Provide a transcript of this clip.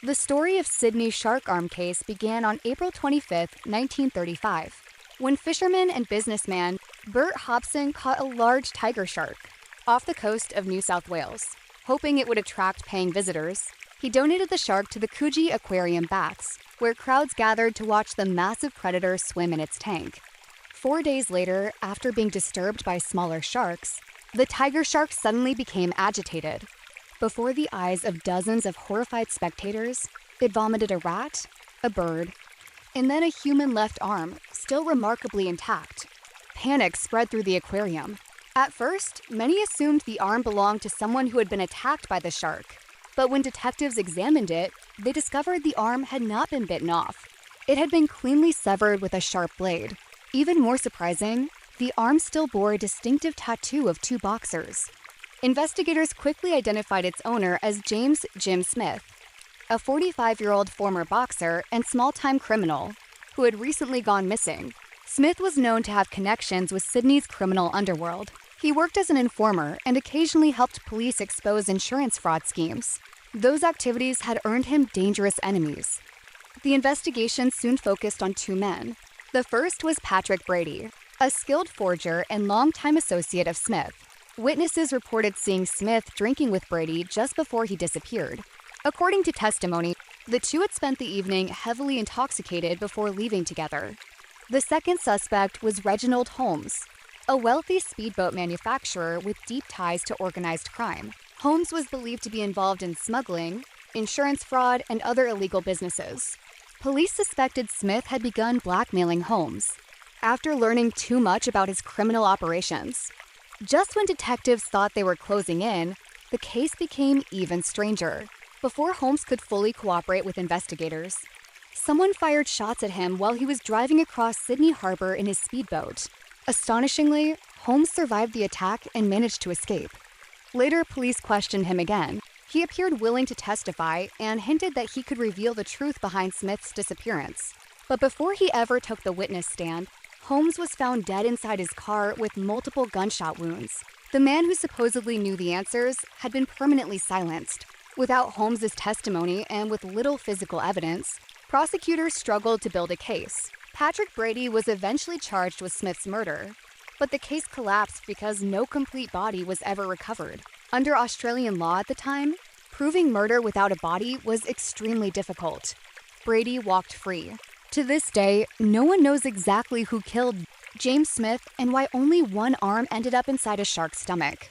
The story of Sydney's shark arm case began on April 25, 1935, when fisherman and businessman Bert Hobson caught a large tiger shark off the coast of New South Wales. Hoping it would attract paying visitors, he donated the shark to the Coogee Aquarium Baths, where crowds gathered to watch the massive predator swim in its tank. 4 days later, after being disturbed by smaller sharks, the tiger shark suddenly became agitated. Before the eyes of dozens of horrified spectators, it vomited a rat, a bird, and then a human left arm, still remarkably intact. Panic spread through the aquarium. At first, many assumed the arm belonged to someone who had been attacked by the shark. But when detectives examined it, they discovered the arm had not been bitten off. It had been cleanly severed with a sharp blade. Even more surprising, the arm still bore a distinctive tattoo of two boxers. Investigators quickly identified its owner as James "Jim" Smith, a 45-year-old former boxer and small-time criminal who had recently gone missing. Smith was known to have connections with Sydney's criminal underworld. He worked as an informer and occasionally helped police expose insurance fraud schemes. Those activities had earned him dangerous enemies. The investigation soon focused on two men. The first was Patrick Brady, a skilled forger and longtime associate of Smith. Witnesses reported seeing Smith drinking with Brady just before he disappeared. According to testimony, the two had spent the evening heavily intoxicated before leaving together. The second suspect was Reginald Holmes, a wealthy speedboat manufacturer with deep ties to organized crime. Holmes was believed to be involved in smuggling, insurance fraud, and other illegal businesses. Police suspected Smith had begun blackmailing Holmes after learning too much about his criminal operations. Just when detectives thought they were closing in, the case became even stranger. Before Holmes could fully cooperate with investigators, someone fired shots at him while he was driving across Sydney Harbor in his speedboat. Astonishingly, Holmes survived the attack and managed to escape. Later, police questioned him again. He appeared willing to testify and hinted that he could reveal the truth behind Smith's disappearance. But before he ever took the witness stand, Holmes was found dead inside his car with multiple gunshot wounds. The man who supposedly knew the answers had been permanently silenced. Without Holmes's testimony and with little physical evidence, prosecutors struggled to build a case. Patrick Brady was eventually charged with Smith's murder, but the case collapsed because no complete body was ever recovered. Under Australian law at the time, proving murder without a body was extremely difficult. Brady walked free. To this day, no one knows exactly who killed James Smith and why only one arm ended up inside a shark's stomach.